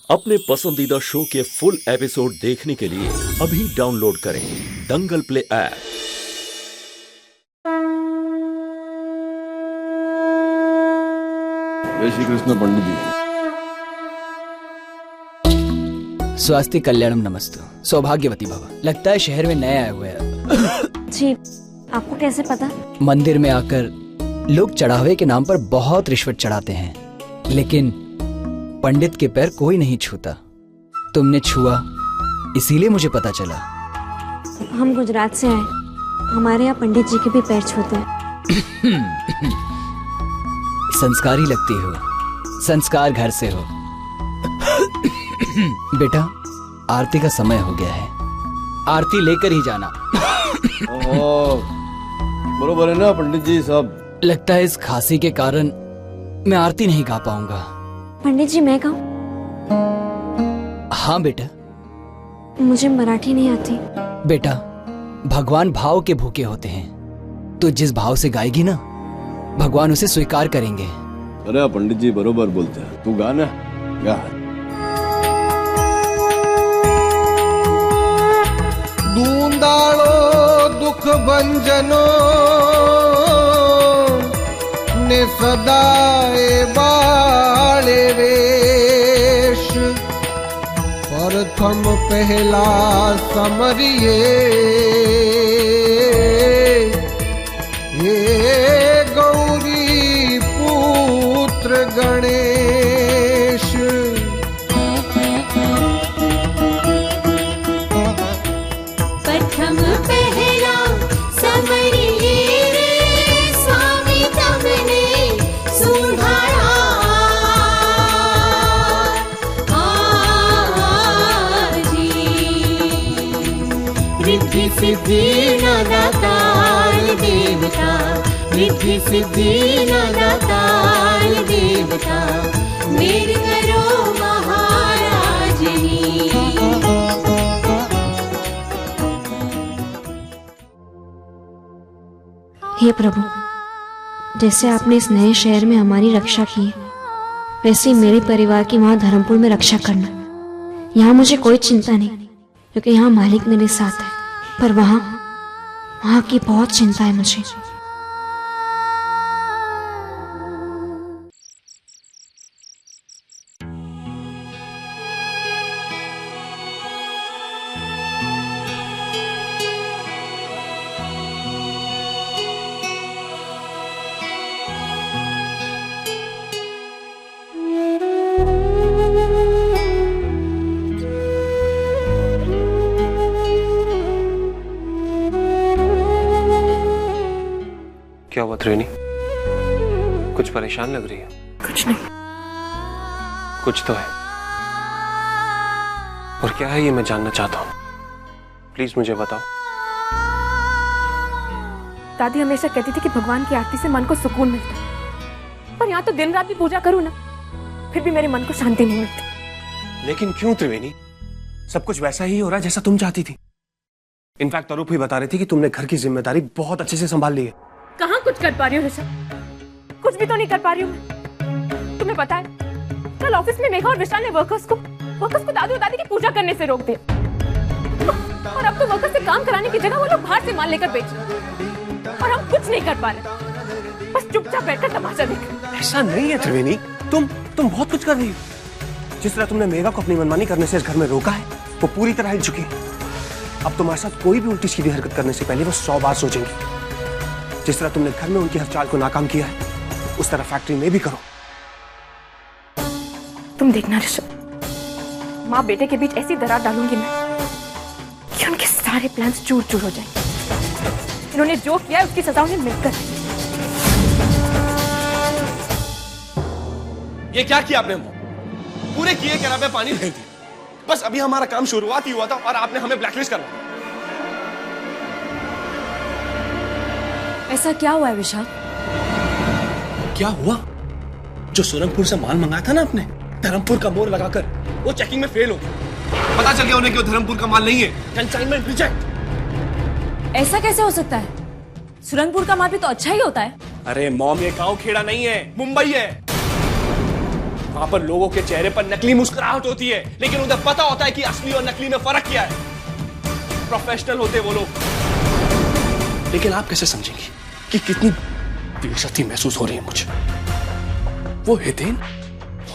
अपने पसंदीदा शो के फुल एपिसोड देखने के लिए अभी डाउनलोड करें दंगल प्ले ऐप। जय श्री कृष्ण पंडित जी। स्वास्थ्य कल्याणम नमस्तु। सौभाग्यवती भव। लगता है शहर में नए आए हुए हैं। जी, आपको कैसे पता? मंदिर में आकर लोग चढ़ावे के नाम पर बहुत रिश्वत चढ़ाते हैं, लेकिन पंडित के पैर कोई नहीं छूता। तुमने छुआ, इसीलिए मुझे पता चला। हम गुजरात से आए, हमारे यहाँ पंडित जी के भी पैर छूते हैं। संस्कारी लगती हो, संस्कार घर से हो। बेटा, आरती का समय हो गया है, आरती लेकर ही जाना। बरोबर है ना पंडित जी साहब? लगता है इस खांसी के कारण मैं आरती नहीं गा पाऊंगा। पंडित जी, मैं गाऊं? हाँ बेटा। मुझे मराठी नहीं आती। बेटा, भगवान भाव के भूखे होते हैं, तो जिस भाव से गाएगी ना, भगवान उसे स्वीकार करेंगे। अरे पंडित जी बरोबर बोलते हैं, तू गा ना, गा। दूंदाळो दुख भंजनो ने सदाए बाळे वेश, प्रथम पहला समरिए ये गौरी पुत्र गणेश। प्रथम पहला समरिए रे स्वामी तमने सुधारा, रिद्धि सिद्धि न दातार देवता, रिद्धि सिद्धि न दातार देवता, मेर करो महाराजनी। हे प्रभु, जैसे आपने इस नए शहर में हमारी रक्षा की है, वैसे ही मेरे परिवार की वहाँ धर्मपुर में रक्षा करना। यहाँ मुझे कोई चिंता नहीं, क्योंकि यहाँ मालिक मेरे साथ है, पर वहाँ की बहुत चिंता है मुझे। क्या हुआ त्रिवेणी? कुछ परेशान लग रही है। कुछ नहीं। कुछ तो है, और क्या है ये मैं जानना चाहता हूँ। प्लीज मुझे बताओ। दादी हमेशा कहती थी कि भगवान की आरती से मन को सुकून मिलता है, पर यहाँ तो दिन रात भी पूजा करूँ ना, फिर भी मेरे मन को शांति नहीं मिलती। लेकिन क्यों त्रिवेणी? सब कुछ वैसा ही हो रहा है जैसा तुम चाहती थी। इनफैक्ट अरूप ही बता रही थी कि तुमने घर की जिम्मेदारी बहुत अच्छे से संभाल ली है। कहाँ कुछ कर पा रही हूँ ऋषभ? कुछ भी तो नहीं कर पा रही हूँ मैं। तुम्हें पता है, कल ऑफिस में मेघा और विशाल ने वर्कर्स को दादू और दादी की पूजा करने से रोक दिया, और अब तो वर्कर्स से काम कराने की जगह वो लोग बाहर से माल लेकर बेच रहे, और हम कुछ नहीं कर पा रहे, बस चुपचाप बैठकर तमाशा देख रहे। ऐसा नहीं है त्रिवेणी, तुम बहुत कुछ कर रही हो। जिस तरह तुमने मेघा को अपनी मनमानी करने से इस घर में रोका है, वो पूरी तरह हिल चुकी है। अब तुम्हारे साथ कोई भी उल्टी सीधी हरकत करने से पहले वो 100 बार सोचेंगी। जिस तरह तुमने घर में उनकी हर चाल को नाकाम किया है, उस तरह फैक्ट्री में भी करो। तुम देखना ऋषभ, माँ बेटे के बीच ऐसी दरार डालूंगी मैं कि उनके सारे प्लान्स चूर चूर हो जाएंगे। इन्होंने जो किया है उसकी सजा उन्हें मिलकर। ये क्या किया आपने? पूरे किए करार में पानी नहीं थी। बस अभी हमारा काम शुरुआत ही हुआ था और आपने हमें ब्लैकलिस्ट करवा दिया। ऐसा क्या हुआ है विशाल? क्या हुआ? जो सुरंगपुर से माल मंगाया था ना आपने, धर्मपुर का मोड़ लगाकर, वो चेकिंग में फेल हो गया। पता चल गया उन्हें कि वो धर्मपुर का माल नहीं है, कंसाइनमेंट रिजेक्ट। ऐसा कैसे हो सकता है? सुरंगपुर का माल भी तो अच्छा ही होता है। अरे मॉम, ये गांव खेड़ा नहीं है, मुंबई है। वहां पर लोगों के चेहरे पर नकली मुस्कुराहट होती है, लेकिन उन्हें पता होता है कि असली और नकली में फर्क क्या है। प्रोफेशनल होते वो लोग। लेकिन आप कैसे समझेंगी कि कितनी बेइज्जती महसूस हो रही है मुझे? वो हितेन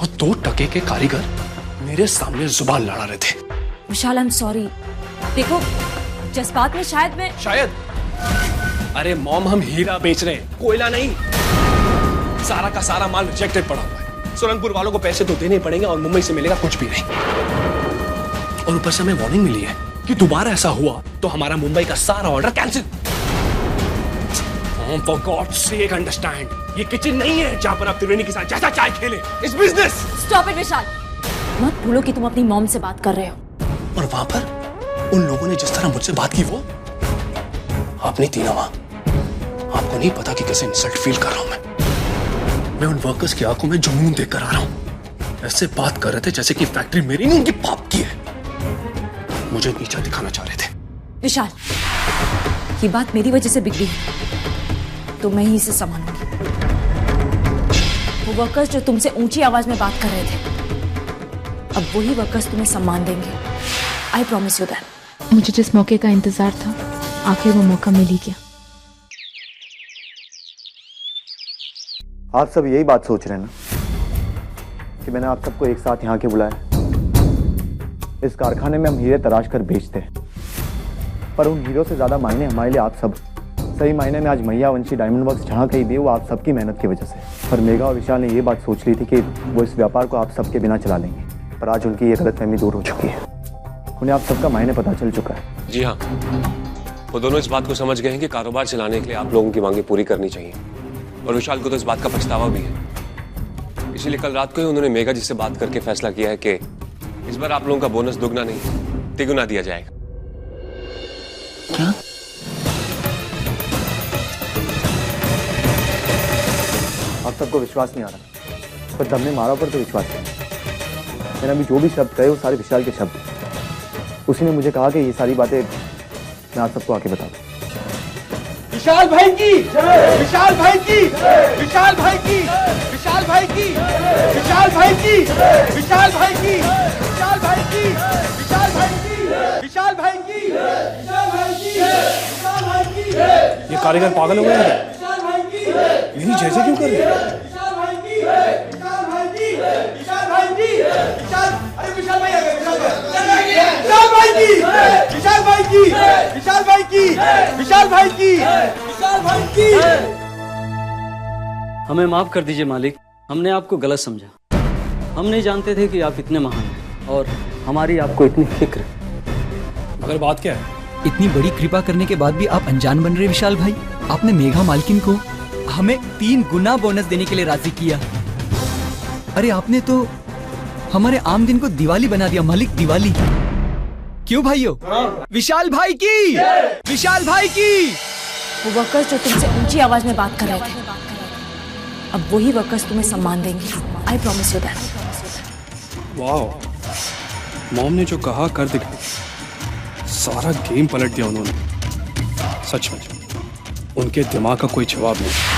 और 2 टके के कारीगर मेरे सामने जुबान लड़ा रहे थे। विशाल, आई एम सॉरी। देखो, जज्बात में शायद अरे मॉम, हम हीरा बेच रहे हैं, कोयला नहीं। सारा का सारा माल रिजेक्टेड पड़ा हुआ है। सुरंगपुर वालों को पैसे तो देने पड़ेंगे और मुंबई से मिलेगा कुछ भी नहीं। और ऊपर से हमें वार्निंग मिली है कि दोबारा ऐसा हुआ तो हमारा मुंबई का सारा order cancel. For God's sake, understand, ये किचन नहीं है जहां पर आप त्रिवेणी के साथ जैसा चाय खेलें। It's business. स्टॉप इट विशाल, मत भूलो कि तुम अपनी मॉम से बात कर रहे हो। और वहां पर उन लोगों ने जिस तरह मुझसे बात की, वो आप नहीं थी ना वहां। आपको नहीं पता कि कैसे इंसल्ट फील कर रहा हूं मैं उन वर्कर्स की आंखों में जुनून देखकर आ रहा हूं। ऐसे बात कर रहे थे जैसे कि फैक्ट्री मेरी नहीं, उनकी बाप की है। मुझे नीचा दिखाना चाह रहे थे। विशाल, ये बात मेरी वजह से बिगड़ी है तो मैं ही इसे संभालूंगी। वो वर्कर्स जो तुमसे ऊंची आवाज में बात कर रहे थे, अब वही वर्कर्स तुम्हें सम्मान देंगे। I promise you that. मुझे जिस मौके का इंतजार था, आखिर वो मौका मिल ही गया। आप सब यही बात सोच रहे हैं ना कि मैंने आप सबको एक साथ यहाँ के बुलाया। इस कारखाने में हम हीरे तराश कर बेचते हैं, पर उन हीरो से ज्यादा मायने हमारे लिए आप सब। सही मायने में आज मैया वंशी डायमंड वर्क्स जहाँ कहीं भी, वो आप सबकी मेहनत की वजह से। पर मेघा और विशाल ने ये बात सोच ली थी कि वो इस व्यापार को आप सबके बिना चला लेंगे, पर आज उनकी ये गलतफहमी दूर हो चुकी है। उन्हें आप सबका मायने पता चल चुका है। जी हाँ, वो दोनों इस बात को समझ गए हैं कि कारोबार चलाने के लिए आप लोगों की मांगे पूरी करनी चाहिए। और विशाल को तो इस बात का पछतावा भी है। इसीलिए कल रात को ही उन्होंने मेघा जी से बात करके फैसला किया है कि इस बार आप लोगों का बोनस दुगना नहीं, तिगुना दिया जाएगा। क्या? आप सबको विश्वास नहीं आ रहा, पर दम ने मारा पर तो विश्वास है। मैंने अभी जो भी शब्द कहे वो सारे विशाल के शब्द। उसी ने मुझे कहा कि ये सारी बातें मैं आप सबको आके बता दूं। विशाल भाई की, विशाल भाई की, विशाल भाई की, विशाल भाई की, विशाल भाई की, विशाल भाई की, विशाल भाई की, विशाल भाई की, विशाल भाई की, विशाल भाई की, विशाल भाई की। ये कारीगर पागल हो गए हैं? मेरी जैसे क्यों कर रहे हैं? विशाल भाई की, विशाल भाई की, विशाल भाई की, विशाल, अरे विशाल भाई आ गए, विशाल भाई की, विशाल भाई की, विशाल भाई की, विशाल भाई की, विशाल भाई की। हमें माफ कर दीजिए मालिक, हमने आपको गलत समझा। हम नहीं जानते थे कि आप इतने महान हैं और हमारी आपको इतनी फिक्र। मगर बात क्या है? इतनी बड़ी कृपा करने के बाद भी आप अनजान बन रहे विशाल भाई। आपने मेघा मालकिन को हमें 3 गुना बोनस देने के लिए राजी किया। अरे आपने तो हमारे आम दिन को दिवाली बना दिया मालिक, दिवाली। क्यों भाइयों? विशाल भाई की, विशाल भाई की। वो वर्कर्स जो तुमसे ऊंची आवाज में बात कर रहे थे, अब वही वर्कर्स तुम्हें सम्मान देंगे। I promise you that. Wow, mom ने जो कहा कर दिखाया। सारा गेम पलट दिया उन्होंने। सच में उनके दिमाग का कोई जवाब नहीं।